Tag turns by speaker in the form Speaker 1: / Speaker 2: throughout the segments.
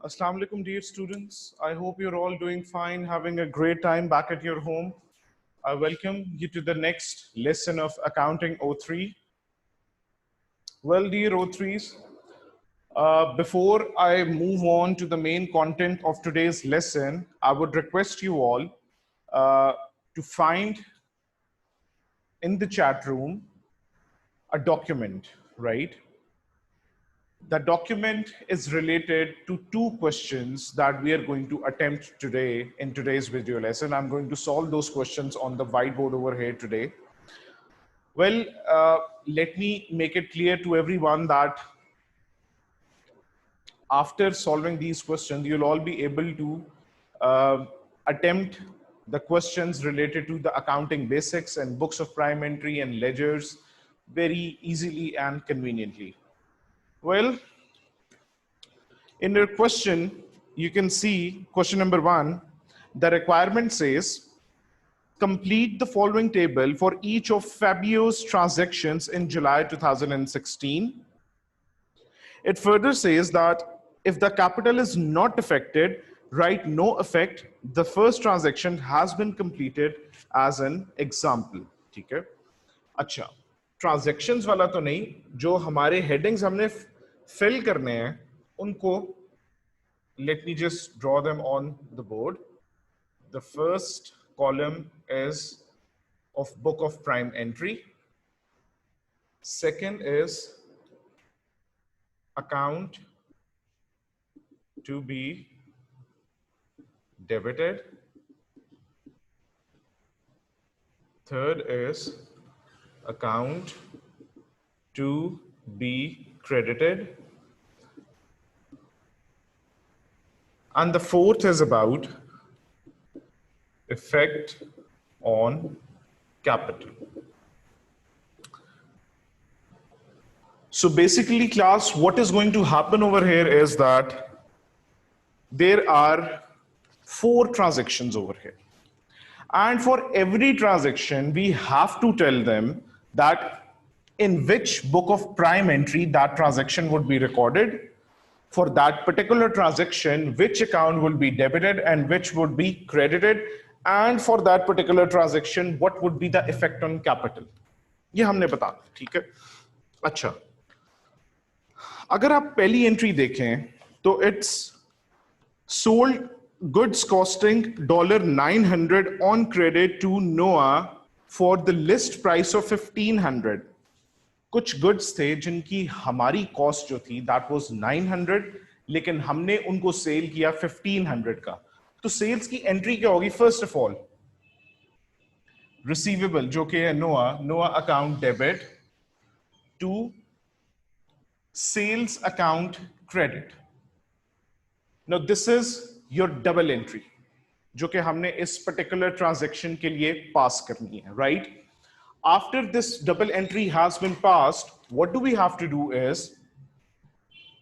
Speaker 1: Assalamu alaikum, dear students. I hope you're all doing fine, having a great time back at your home. I welcome you to the next lesson of Accounting O3. Well, dear O3s, before I move on to the main content of today's lesson, I would request you all to find in the chat room a document, right? The document is related to two questions that we are going to attempt today in today's video lesson. I'm going to solve those questions on the whiteboard over here today. Well, let me make it clear to everyone that after solving these questions, you'll all be able to attempt the questions related to the accounting basics and books of prime entry and ledgers very easily and conveniently. Well, in your question, you can see question number 1, the requirement says, complete the following table for each of Fabio's transactions in July 2016. It further says that if the capital is not affected, write no effect, the first transaction has been completed as an example. ठीक है? अच्छा, transactions वाला तो नहीं, जो हमारे headings हमने fill करने हैं, उनको let me just draw them on the board. The first column is of book of prime entry. Second is account to be debited. Third is account to be credited. And the fourth is about effect on capital. So basically, class, what is going to happen over here is that there are 4 transactions over here. And for every transaction, we have to tell them that in which book of prime entry that transaction would be recorded. For that particular transaction, which account will be debited and which would be credited, and for that particular transaction, what would be the effect on capital. ये हमने बता दिया, ठीक है? अच्छा, अगर आप पहली एंट्री देखें तो it's sold goods costing $900 on credit to Noah for the list price of $1,500. कुछ गुड्स थे जिनकी हमारी कॉस्ट जो थी दैट वाज 900, लेकिन हमने उनको सेल किया 1500 का. तो सेल्स की एंट्री क्या होगी? फर्स्ट ऑफ ऑल रिसीवेबल जो कि है Noah account debit to sales account credit. Now this is your double entry जो कि हमने इस पर्टिकुलर ट्रांजैक्शन के लिए पास करनी है, right? After this double entry has been passed, what do we have to do is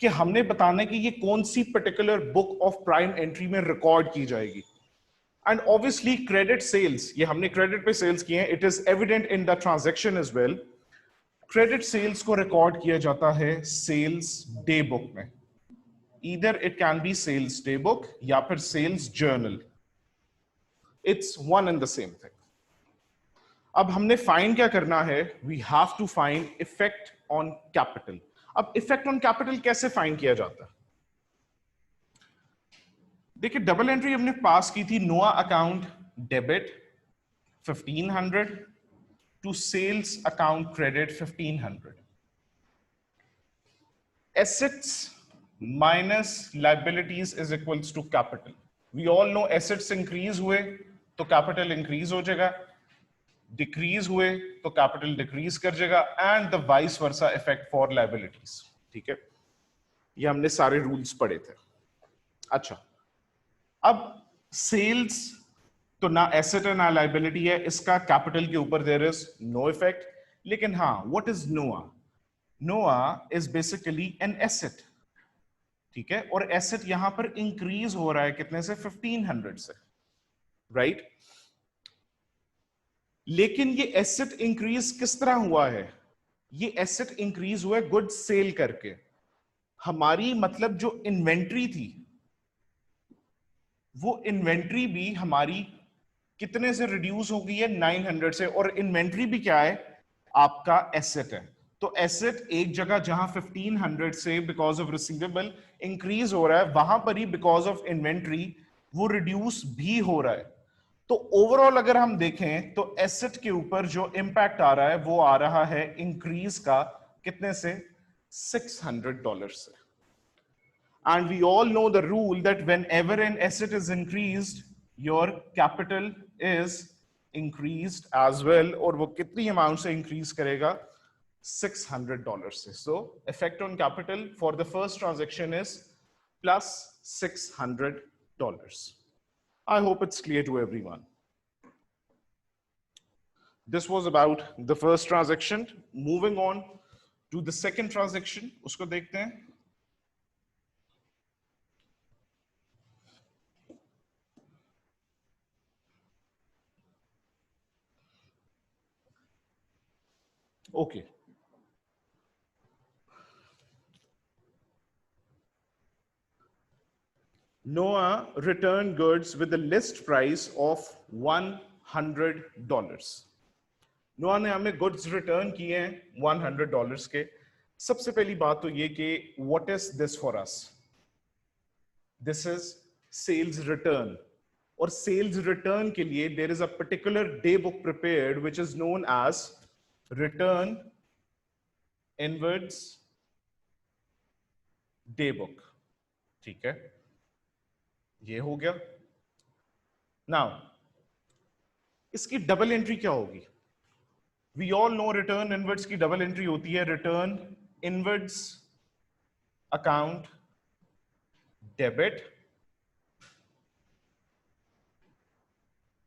Speaker 1: कि हमने बताना कि ये कौन सी particular book of prime entry में record की जाएगी. And obviously credit sales, ये हमने credit पे sales किए हैं, it is evident in the transaction as well. Credit sales को record किया जाता है sales day book में. Either it can be sales day book या फिर sales journal. It's one and the same thing. अब हमने फाइंड क्या करना है? We have to find effect on capital. अब इफेक्ट ऑन कैपिटल कैसे फाइंड किया जाता है? देखिए, डबल एंट्री हमने पास की थी Noah account debit 1500 to sales account credit 1500. Assets minus liabilities is equals to capital. We all know assets increase हुए तो कैपिटल इंक्रीज हो जाएगा, डिक्रीज हुए तो कैपिटल डिक्रीज कर जाएगा, and the vice versa effect for liabilities. ठीक है, ये हमने सारे रूल्स पढ़े थे. अच्छा, अब सेल्स तो ना एसेट है ना लायबिलिटी है, इसका कैपिटल के ऊपर देयर इज नो इफेक्ट. लेकिन हाँ, व्हाट इज नोआ? नोआ इज बेसिकली एन एसेट. ठीक है, और एसेट यहां पर इंक्रीज हो रहा है कितने से? 1500 से, राइट? लेकिन ये एसेट इंक्रीज किस तरह हुआ है? ये एसेट इंक्रीज हुआ है गुड्स सेल करके. हमारी मतलब जो इन्वेंट्री थी वो इन्वेंट्री भी हमारी कितने से रिड्यूस हो गई है, 900 से। और इन्वेंट्री भी क्या है, आपका एसेट है। तो एसेट एक जगह जहां 1500 से बिकॉज ऑफ रिसीवेबल इंक्रीज हो रहा है, वहां पर ही बिकॉज ऑफ इन्वेंट्री वो रिड्यूस भी हो रहा है। तो ओवरऑल अगर हम देखें तो एसेट के ऊपर जो इंपैक्ट आ रहा है वो आ रहा है इंक्रीज का, कितने से, $600 से। And we all know the rule that whenever an asset is increased, your capital is increased as well. और वो कितनी amount से increase करेगा, $600 से. So effect on capital for the first transaction is plus $600. I hope it's clear to everyone. This was about the first transaction. Moving on to the second transaction, उसको देखते हैं. Okay. Noah returned goods with a list price of $100. नोआ ने हमें goods return किए हैं $100 के. सबसे पहली बात तो ये कि what is this for us, this is sales return. और सेल्स रिटर्न के लिए there is a particular day book prepared which is known as return inwards day book. ठीक है, ये हो गया. नाउ इसकी डबल एंट्री क्या होगी? We all know return inwards की डबल एंट्री होती है return inwards account debit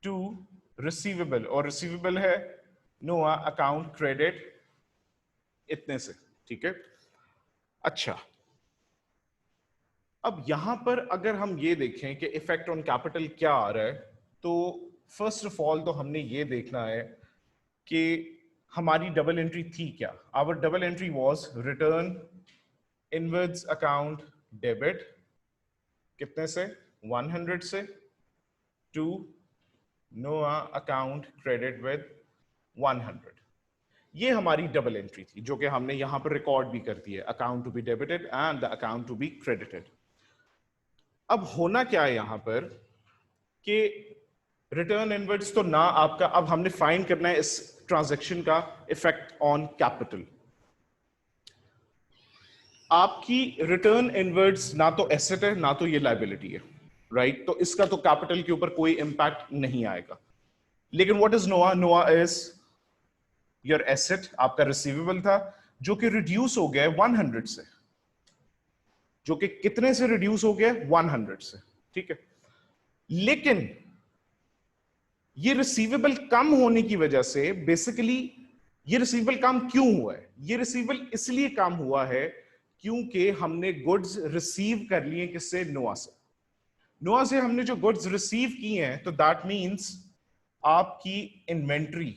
Speaker 1: to receivable, और रिसीवेबल है नोआ अकाउंट क्रेडिट इतने से. ठीक है, अच्छा. अब यहां पर अगर हम ये देखें कि इफेक्ट ऑन कैपिटल क्या आ रहा है, तो फर्स्ट ऑफ ऑल तो हमने ये देखना है कि हमारी डबल एंट्री थी क्या. Our double entry was return inwards account debit कितने से, 100 से, टू नोआ अकाउंट क्रेडिट विद 100. ये हमारी डबल एंट्री थी जो कि हमने यहां पर रिकॉर्ड भी कर दी है, account to be debited and the account to be credited. अब होना क्या है यहां पर कि रिटर्न इनवर्ड्स तो ना आपका, अब हमने फाइंड करना है इस ट्रांजैक्शन का इफेक्ट ऑन कैपिटल. आपकी रिटर्न इनवर्ड्स ना तो एसेट है ना तो ये लायबिलिटी है, राइट? तो इसका तो कैपिटल के ऊपर कोई इंपैक्ट नहीं आएगा. लेकिन व्हाट इज नोआ? नोआ इज योर एसेट, आपका रिसीवेबल था जो कि रिड्यूस हो गया 100 से. जो कि कितने से रिड्यूस हो गया? 100 से. ठीक है, लेकिन ये रिसीवेबल कम होने की वजह से बेसिकली ये रिसीवेबल कम क्यों हुआ है? ये रिसीवेबल इसलिए कम हुआ है क्योंकि हमने गुड्स रिसीव कर लिए किससे? नोआ से. नोआ से हमने जो गुड्स रिसीव किए हैं, तो दैट मींस आपकी इन्वेंट्री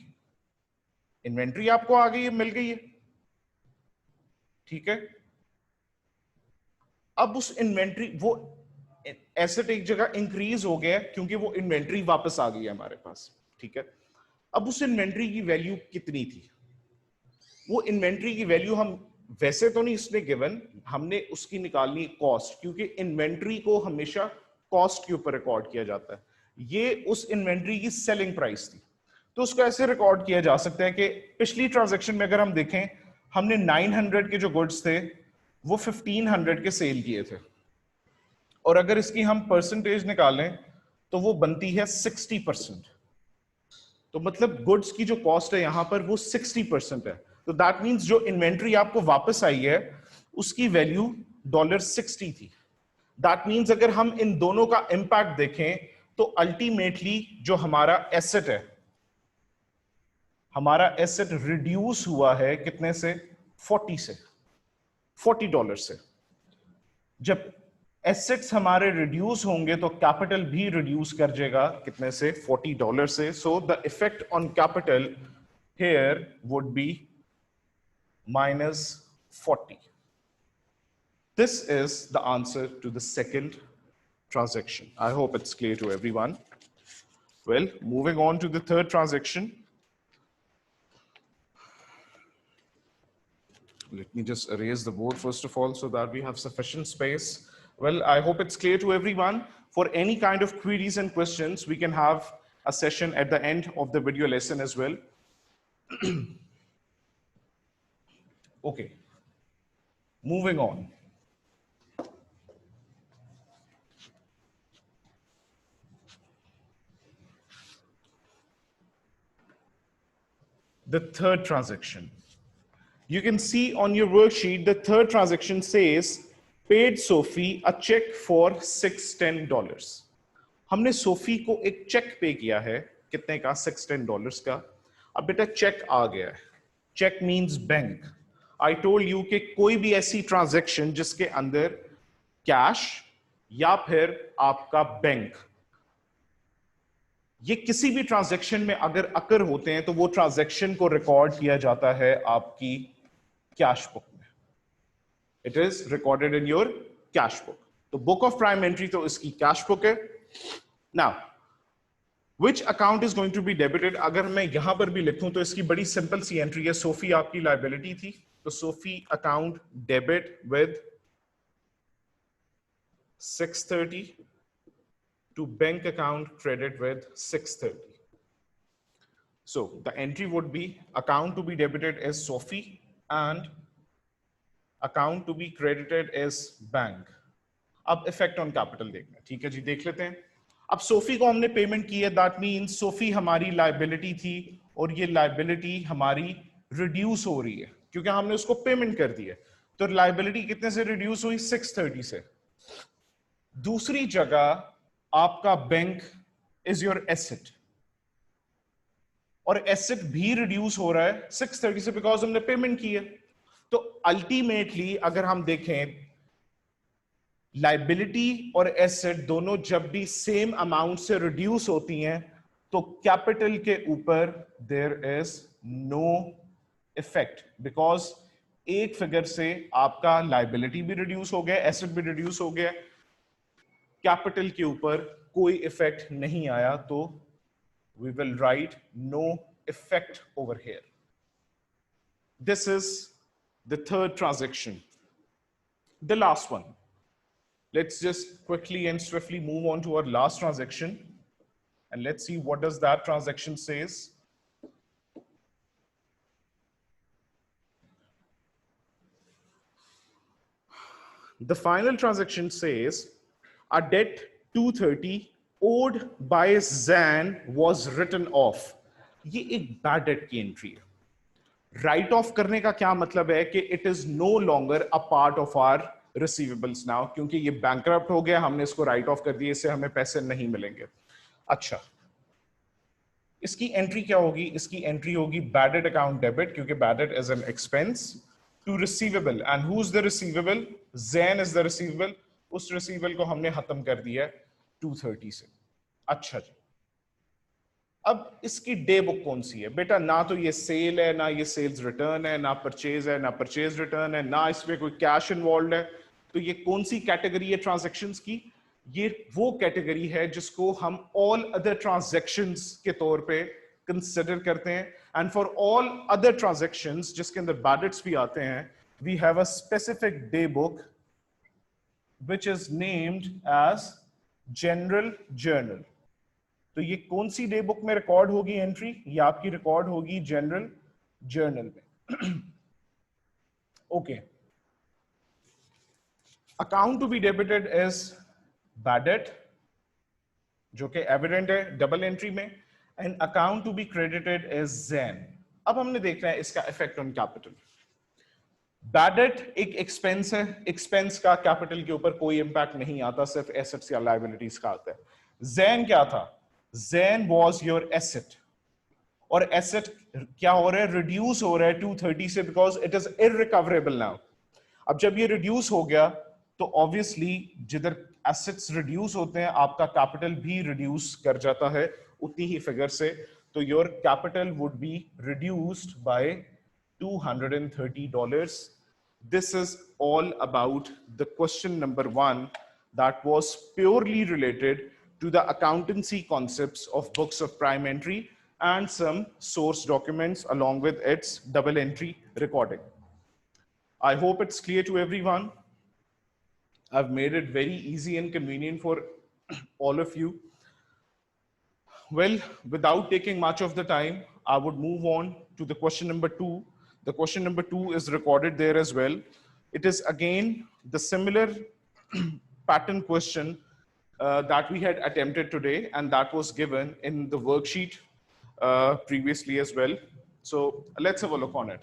Speaker 1: आपको आ गई है, मिल गई है. ठीक है, अब उस इन्वेंट्री, वो एसेट एक जगह इंक्रीज हो गया क्योंकि वो इन्वेंट्री वापस आ गई है हमारे पास. ठीक है, अब उस इन्वेंट्री की वैल्यू कितनी थी? वो इन्वेंट्री की वैल्यू हम वैसे तो नहीं इसमें गिवन, हमने उसकी निकालनी कॉस्ट, क्योंकि इन्वेंट्री को हमेशा कॉस्ट के ऊपर रिकॉर्ड किया जाता है. ये उस इन्वेंट्री की सेलिंग प्राइस थी. तो उसको ऐसे रिकॉर्ड किया जा सकता है कि पिछली ट्रांजैक्शन में अगर हम देखें, हमने 900 के जो गुड्स थे वो 1500 के सेल किए थे. और अगर इसकी हम परसेंटेज निकालें तो वो बनती है 60%. तो मतलब गुड्स की जो कॉस्ट है यहां पर वो 60% है. तो दैट मींस जो इन्वेंट्री आपको वापस आई है उसकी वैल्यू $60 थी. दैट मींस अगर हम इन दोनों का इंपैक्ट देखें तो अल्टीमेटली जो हमारा एसेट है, हमारा एसेट रिड्यूस हुआ है कितने से? 40 से, $40 से. जब एसेट्स हमारे रिड्यूस होंगे तो कैपिटल भी रिड्यूस कर जाएगा कितने से? $40 से. So the effect on capital here would be -40. This is the answer to the second transaction. I hope it's clear to everyone. Well, moving on to the third transaction. Let me just erase the board first of all so that we have sufficient space. Well, I hope it's clear to everyone. For any kind of queries and questions, we can have a session at the end of the video lesson as well. Okay, moving on. The third transaction. You can see on your worksheet, the third transaction says, paid Sophie a check for $610. हमने Sophie को एक check पे किया है, कितने का? $610 का. अब बेटा चेक आ गया है. Cheque means bank. I told you कि कोई भी ऐसी ट्रांजैक्शन जिसके अंदर कैश या फिर आपका बैंक, ये किसी भी ट्रांजैक्शन में अगर अकर होते हैं तो वो ट्रांजैक्शन को रिकॉर्ड किया जाता है आपकी कैश बुक में. It is recorded in your cash book. तो बुक ऑफ प्राइम एंट्री तो इसकी कैश बुक है. Now which account is going to be debited? अगर मैं यहां पर भी लिखूं तो इसकी बड़ी सिंपल सी एंट्री है. सोफी आपकी लायबिलिटी थी, तो Sophie account debit with 630 to bank account credit with 630. So the entry would be account to be debited is Sophie and account to be credited is bank. अब effect on capital देखना है. ठीक है जी, देख लेते हैं. अब सोफी को हमने पेमेंट की है, दैट मीन्स सोफी हमारी लायबिलिटी थी और ये लायबिलिटी हमारी रिड्यूस हो रही है क्योंकि हमने उसको पेमेंट कर दी है. तो लायबिलिटी कितने से रिड्यूस हुई? 630 से. दूसरी जगह आपका बैंक इज योर एसेट और एसेट भी रिड्यूस हो रहा है 630 से बिकॉज हमने पेमेंट की है. तो अल्टीमेटली अगर हम देखें, लायबिलिटी और एसेट दोनों जब भी सेम अमाउंट से रिड्यूस होती हैं तो कैपिटल के ऊपर there is no effect because एक फिगर से आपका लायबिलिटी भी रिड्यूस हो गया, एसेट भी रिड्यूस हो गया, कैपिटल के ऊपर कोई इफेक्ट नहीं आया. तो we will write no effect over here. This is the third transaction. The last one. Let's just quickly and swiftly move on to our last transaction and let's see what does that transaction says. The final transaction says a debt 230 owed by Zan was written off. ये एक bad debt की entry है. Write off करने का क्या मतलब है कि it is no longer a part of our receivables now, क्योंकि ये बैंकरप्ट हो गया, हमने इसको राइट ऑफ कर दिया, इससे हमें पैसे नहीं मिलेंगे. अच्छा, इसकी एंट्री क्या होगी? इसकी एंट्री होगी बैड डेट अकाउंट डेबिट, क्योंकि bad debt is an expense to receivable. And who is the receivable? Zain is the receivable. उस रिसीवेबल को हमने खत्म कर दिया 230 से. अच्छा जी, अब इसकी डे बुक कौन सी है? बेटा ना तो ये सेल है, ना ये सेल्स रिटर्न है, ना परचेज है, ना परचेज रिटर्न है, ना इसमें कोई कैश इन्वॉल्व है. तो ये कौन सी कैटेगरी है ट्रांजैक्शंस की? ये वो कैटेगरी है जिसको हम ऑल अदर ट्रांजैक्शंस के तौर पे कंसिडर करते हैं. And for all other transactions जिसके अंदर बैड डेट्स भी आते हैं, we have a specific day book which is named as general journal. तो ये कौन सी डे बुक में रिकॉर्ड होगी एंट्री? ये आपकी रिकॉर्ड होगी जनरल जर्नल में. Okay, account to be debited is bad debt, जो कि एविडेंट है डबल एंट्री में, and account to be credited is Zain. अब हमने देखना है इसका effect on capital. Bad debt एक एक्सपेंस है, एक्सपेंस का कैपिटल के ऊपर कोई इंपैक्ट नहीं आता, सिर्फ एसेट्स या लायबिलिटीज का आता है. ज़ैन क्या था? ज़ैन वॉज योर एसेट, और एसेट क्या हो रहा है? रिड्यूस हो रहा है 230 से because it is irrecoverable now. अब जब ये रिड्यूस हो गया तो ऑब्वियसली जिधर एसेट्स रिड्यूस होते हैं आपका कैपिटल भी रिड्यूस कर जाता है उतनी ही फिगर से. तो your capital would be reduced by $230. This is all about the question number 1 that was purely related to the accountancy concepts of books of prime entry and some source documents along with its double entry recording. I hope it's clear to everyone. I've made it very easy and convenient for all of you. Well, without taking much of the time, I would move on to the question number 2. The question number 2 is recorded there as well. It is again the similar pattern question that we had attempted today, and that was given in the worksheet previously as well. So let's have a look on it.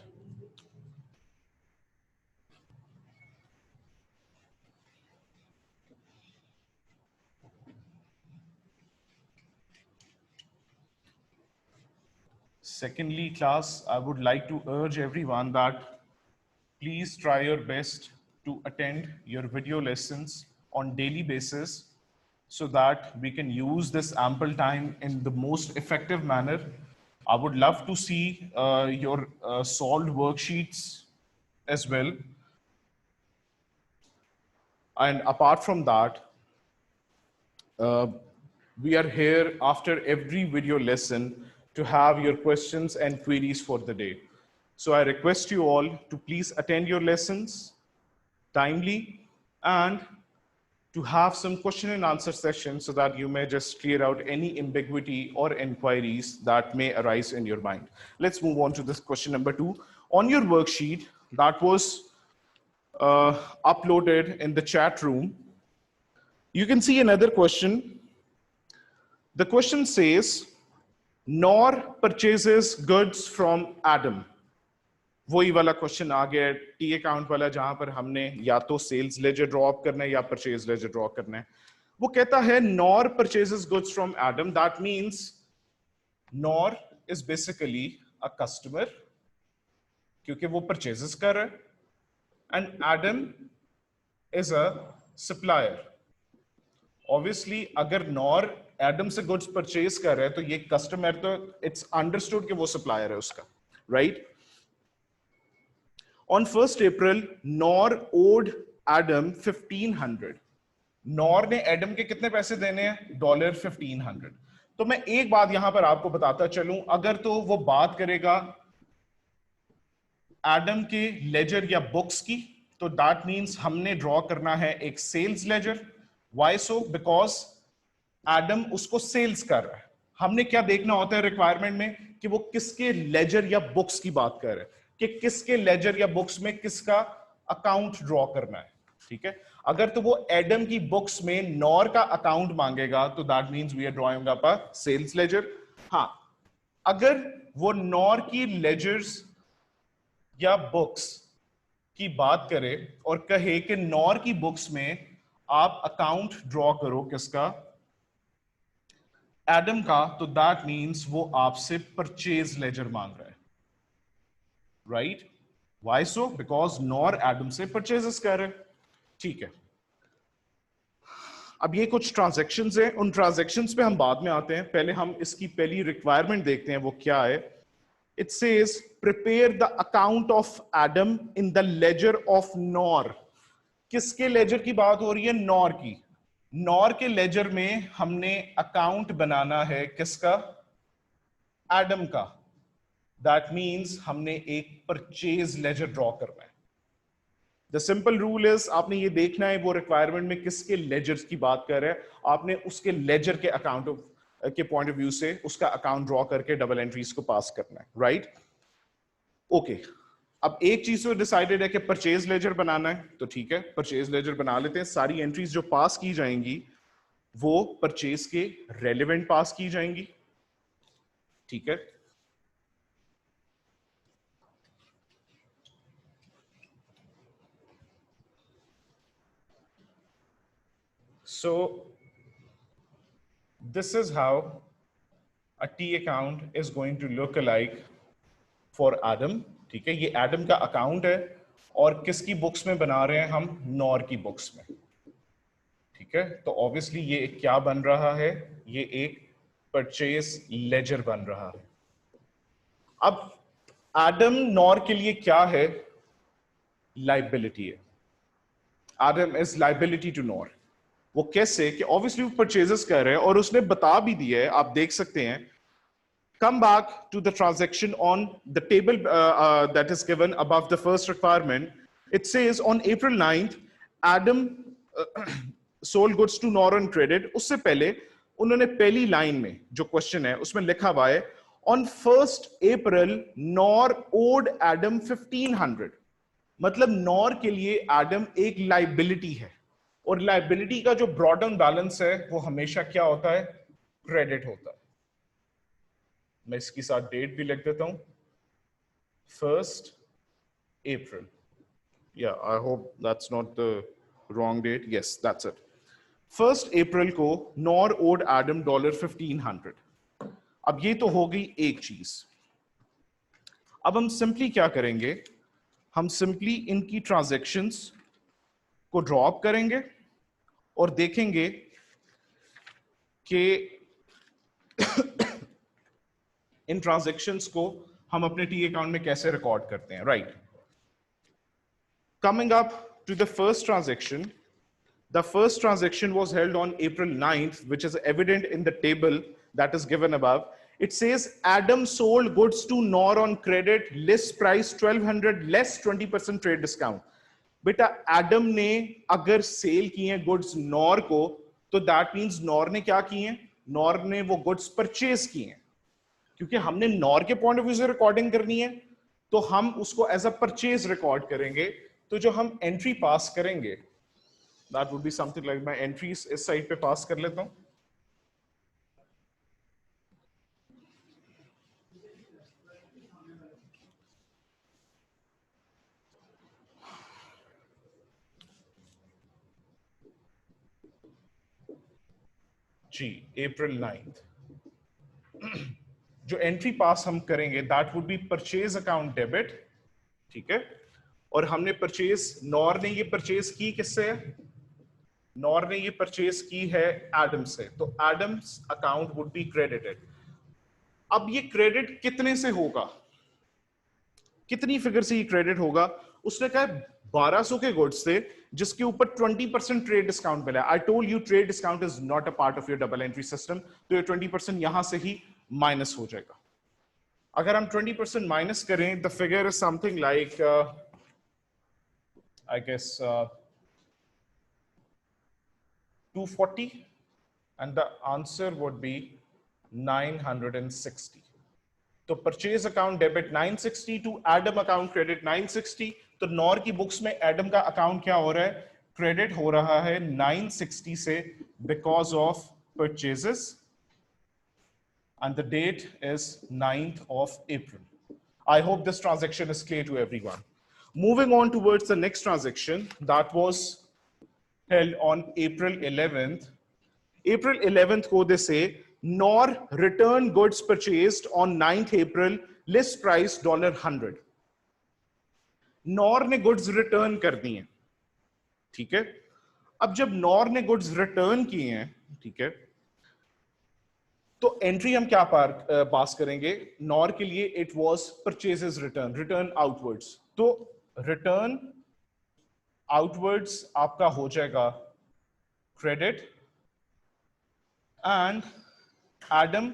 Speaker 1: Secondly, class, I would like to urge everyone that please try your best to attend your video lessons on daily basis so that we can use this ample time in the most effective manner. I would love to see your solved worksheets as well. And apart from that, we are here after every video lesson to have your questions and queries for the day. So I request you all to please attend your lessons timely and to have some question and answer sessions so that you may just clear out any ambiguity or inquiries that may arise in your mind. Let's move on to this question number 2. On your worksheet that was uploaded in the chat room, you can see another question. The question says, Nor purchases goods from Adam. वही वाला question आ गया T account वाला, जहां पर हमने या तो sales laser draw up करना है या परचेज लेजर ड्रॉ करना है. वो कहता है nor purchases goods from Adam. That means nor is basically a customer क्योंकि वो परचेजेस कर रहा है, and Adam is a supplier. Obviously अगर नॉर एडम से गुड्स परचेज कर रहा है तो ये कस्टमर, तो इट्स अंडरस्टूड कि वो सप्लायर है उसका, right? On 1st April, Nor owed Adam 1500. Nor ने एडम के कितने पैसे देने हैं? $1500. तो मैं एक बात यहां पर आपको बताता चलूं, अगर तो वो बात करेगा एडम के लेजर या बुक्स की, तो दैट मींस हमने ड्रॉ करना है एक sales ledger. Why so? Because Adam उसको सेल्स कर रहा है. हमने क्या देखना होता है रिक्वायरमेंट में कि वो किसके लेजर या बुक्स की बात कर रहे हैं, कि किसके लेजर या बुक्स में किसका अकाउंट ड्रॉ करना है. ठीक है, अगर तो वो एडम की बुक्स में नॉर का अकाउंट मांगेगा तो that means we are drawing up a sales ledger. हाँ, अगर वो नॉर की लेजर्स या बुक्स की बात करे और कहे कि नॉर की बुक्स में आप अकाउंट ड्रॉ करो किसका? एडम का, तो दैट मींस वो आपसे परचेज लेजर मांग रहा है, right? Why so? Because nor Adam से परचेजेस कर रहे हैं. ठीक है, अब ये कुछ ट्रांजैक्शंस हैं, उन ट्रांजैक्शंस पे हम बाद में आते हैं. पहले हम इसकी पहली रिक्वायरमेंट देखते हैं, वो क्या है. It says prepare the account of Adam in the laser of nor. किसके लेजर की बात हो रही है? नॉर की. नॉर के लेजर में हमने अकाउंट बनाना है किसका? एडम का. दैट मींस हमने एक परचेज लेजर ड्रॉ करना है. द सिंपल रूल इज, आपने ये देखना है वो रिक्वायरमेंट में किसके लेजर्स की बात कर रहे हैं. आपने उसके लेजर के अकाउंट के पॉइंट ऑफ व्यू से उसका अकाउंट ड्रॉ करके डबल एंट्रीज को पास करना है, राइट? ओके, अब एक चीज तो डिसाइडेड है कि परचेज लेजर बनाना है, तो ठीक है, परचेज लेजर बना लेते हैं. सारी एंट्रीज जो पास की जाएंगी वो परचेज के रेलेवेंट पास की जाएंगी. ठीक है, so this is how a T account is going to look like for Adam. ठीक है, ये एडम का अकाउंट है और किसकी बुक्स में बना रहे हैं हम? नॉर की बुक्स में. ठीक है, तो ऑब्वियसली ये क्या बन रहा है? ये एक परचेज लेजर बन रहा है. अब एडम नॉर के लिए क्या है? लाइबिलिटी है. Adam is liability to Nor. वो कैसे कि ऑब्वियसली वो परचेजेस कर रहे हैं और उसने बता भी दिया है, आप देख सकते हैं. Come back to the transaction on the table that is given above the first requirement. It says on April 9th, Adam sold goods to Nor on credit. उससे पहले उन्होंने पहली लाइन में जो क्वेश्चन है उसमें लिखा हुआ है on 1st April Nor owed Adam 1500. मतलब नॉर के एडम एक लाइबिलिटी है और लाइबिलिटी का जो ब्रॉड डाउन बैलेंस है वो हमेशा क्या होता है, क्रेडिट होता है. मैं इसके साथ डेट भी लिख देता हूं, 1st April. Yeah, I hope that's not the wrong date. Yes, that's it. 1st April को नॉर ओड एडम $1500. अब ये तो हो गई एक चीज. अब हम सिंपली क्या करेंगे, हम सिंपली इनकी ट्रांजैक्शंस को ड्रॉप करेंगे और देखेंगे कि इन ट्रांजैक्शंस को हम अपने टी अकाउंट में कैसे रिकॉर्ड करते हैं. Right, coming up to the first transaction. The first transaction was held on April 9th, which is evident in the table that is given above. It says Adam sold goods to Nor on credit, list price 1200 less 20% trade discount. बेटा Adam ने अगर cell किए हैं goods nor को तो that means nor ने क्या किए हैं, नॉर ने वो गुड्स परचेज किए हैं. क्योंकि हमने नॉर के पॉइंट ऑफ व्यू से रिकॉर्डिंग करनी है तो हम उसको एज अ परचेज रिकॉर्ड करेंगे. तो जो हम एंट्री पास करेंगे that would be something like my entries इस साइड पे पास कर लेता हूं. जी, April 9th जो एंट्री पास हम करेंगे that would be purchase account debit. ठीक है, और हमने परचेज, नॉर ने ये परचेज की किससे, नॉर ने ये परचेज की है एडम से, तो Adam's account would be credited. अब ये क्रेडिट कितने से होगा, कितनी फिगर से ये क्रेडिट होगा, उसने कहा 1200 के गुड्स थे जिसके ऊपर 20% ट्रेड डिस्काउंट मिला. आई told you trade discount is not a part of your double entry system, तो ये 20% यहां से ही माइनस हो जाएगा. अगर हम 20% माइनस करें, the figure is something like I guess 240 and the answer would be 960. तो purchase account debit 960 to Adam account credit 960. तो नॉर की बुक्स में एडम का अकाउंट क्या हो रहा है, क्रेडिट हो रहा है 960 से because of purchases and the date is 9th of April. I hope this transaction is clear to everyone. Moving on towards the next transaction that was held on April 11th. April 11th को they say Nor return goods purchased on 9th April, list price $100. Nor ने goods return कर दी हैं. ठीक है, अब जब Nor ने goods return किए हैं, ठीक है, तो एंट्री हम क्या पास करेंगे, नॉर के लिए it was purchases return, return outwards. तो रिटर्न आउटवर्ड्स आपका हो जाएगा क्रेडिट एंड एडम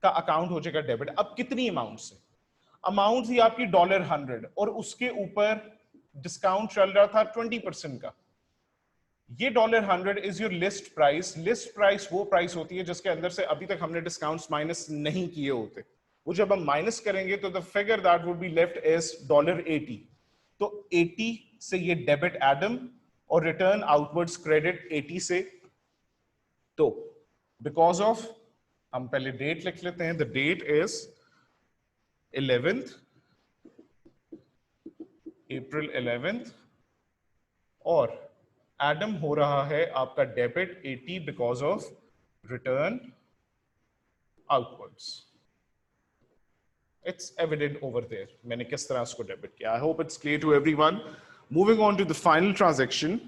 Speaker 1: का अकाउंट हो जाएगा डेबिट. अब कितनी अमाउंट से, अमाउंट थी आपकी $100 और उसके ऊपर डिस्काउंट चल रहा था 20% का. ये $100 is your list price. List price वो प्राइस होती है जिसके अंदर से अभी तक हमने डिस्काउंट्स माइनस नहीं किए होते. वो जब हम माइनस करेंगे तो the figure that would be left is $80. तो 80 से ये डेबिट एडम और रिटर्न आउटवर्ड्स क्रेडिट 80 से. तो बिकॉज ऑफ, हम पहले डेट लिख लेते हैं, the date is 11th, April 11th, और एडम हो रहा है आपका debit 80 because of return outwards. It's evident over there मैंने किस तरह उसको डेबिट किया. I hope it's clear to everyone. Moving on to the final transaction.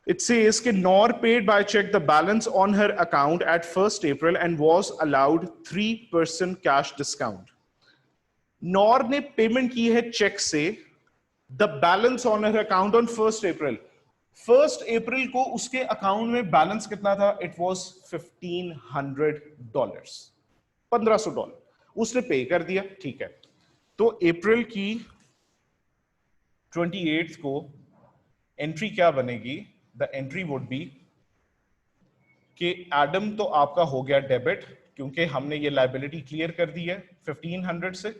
Speaker 1: It says कि Nor paid by check the balance on her account at 1st April and was allowed 3% cash discount. Nor ने payment की है check से the balance on her account on 1st April. 1 अप्रैल को उसके account में balance कितना था? इट वॉज $1,500, $1,500 उसने पे कर दिया, ठीक है। तो अप्रैल की 28 को एंट्री क्या बनेगी? द एंट्री वुड बी कि एडम तो आपका हो गया डेबिट, क्योंकि हमने ये लायबिलिटी क्लियर कर दी है 1500 से,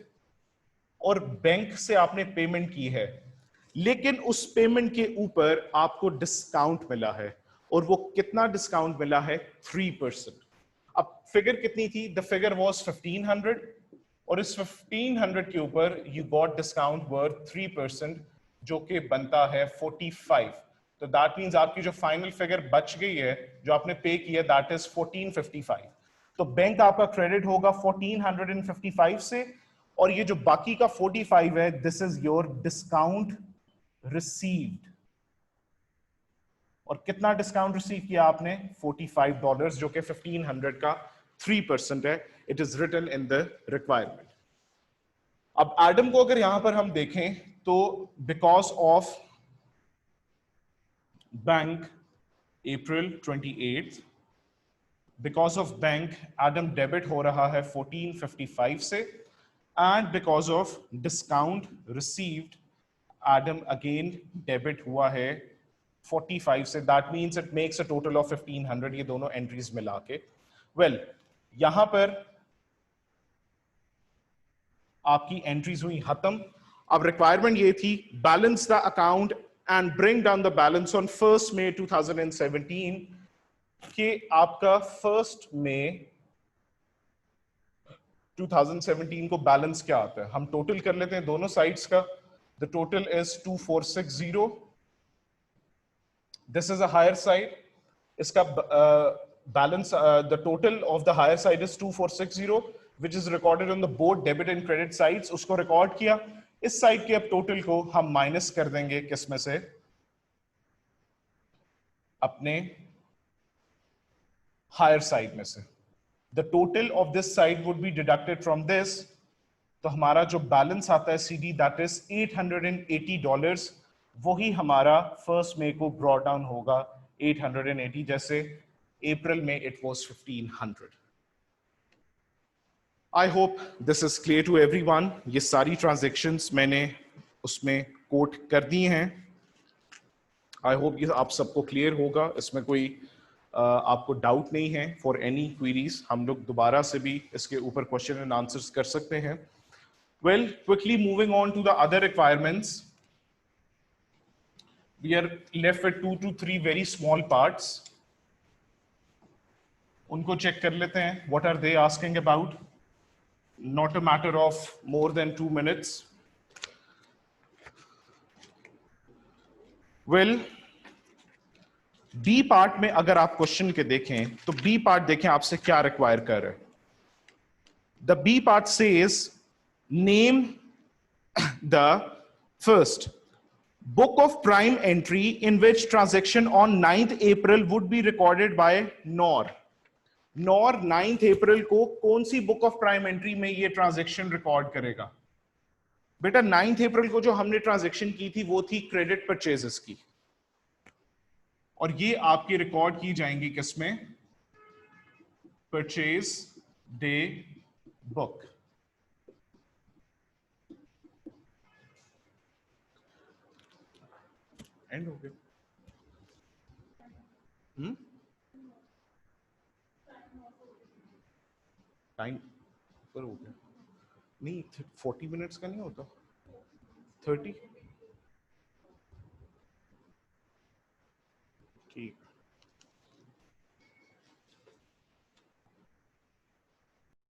Speaker 1: और बैंक से आपने पेमेंट की है, लेकिन उस पेमेंट के ऊपर आपको डिस्काउंट मिला है, और वो कितना डिस्काउंट मिला है? 3%। अब फिगर कितनी थी? द फिगर वाज 1500, और इस 1500 के ऊपर यू गॉट डिस्काउंट वर्थ 3%, जो कि बनता है 45। तो दैट मींस आपकी जो फाइनल फिगर बच गई है, जो आपने पे किया, दैट इज 1455। तो बैंक आपका क्रेडिट होगा 1455 से, और ये जो बाकी का 45 है, this is your discount received. और कितना डिस्काउंट रिसीव किया आपने? $45, जो कि 1500 का 3% है। It is written in the requirement. अब एडम को अगर यहां पर हम देखें तो because of bank April 28, because of bank Adam debit हो रहा है 1455 से, and because of discount received Adam again debit हुआ है 45 से। That means it makes a total of 1500, ये दोनों एंट्रीज मिला के। वेल, यहां पर आपकी एंट्रीज हुई खत्म। अब रिक्वायरमेंट ये थी, balance the account and bring down the balance on 1 मई 2017, कि आपका 1 मई 2017 को बैलेंस क्या आता है। हम टोटल कर लेते हैं दोनों साइड्स का। The total is 2460। This is a higher side. इसका balance, the total of the higher side is 2460, which is recorded on the both debit and credit sides. उसको रिकॉर्ड किया। इस साइड के अब टोटल को हम माइनस कर देंगे किस में से? अपने हायर साइड में से। The total of this side would be deducted from this. तो हमारा जो बैलेंस आता है सीडी, दैट इज $880। वही हमारा 1 मई को ब्रॉट डाउन होगा 880, जैसे अप्रैल में it was 1500। I hope this is clear to everyone. ये सारी ट्रांजैक्शंस मैंने उसमें कोट कर दी हैं। आई होप ये आप सबको क्लियर होगा, इसमें कोई आपको डाउट नहीं है। फॉर एनी क्वेरीज हम लोग दोबारा से भी इसके ऊपर क्वेश्चन एंड आंसर्स कर सकते हैं। Well, quickly moving on to the other requirements, we are left with 2 to 3 very small parts. उनको check कर लेते हैं. What are they asking about? Not a matter of more than 2 minutes. Well, B part में अगर आप question के देखें तो B part देखें आपसे क्या रिक्वायर कर रहा है. The B part says name the first book of prime entry in which transaction on 9th April would be recorded by NOR. NOR 9th April को कौन सी बुक ऑफ प्राइम एंट्री में ये ट्रांजैक्शन रिकॉर्ड करेगा? बेटा 9th April को जो हमने transaction की थी वो थी क्रेडिट परचेजेस की, और ये आपकी रिकॉर्ड की जाएंगी किसमें? Purchase day book. एंड हो गया। टाइम पर हो गया नहीं, 40 मिनट्स का नहीं होता, 30। ठीक।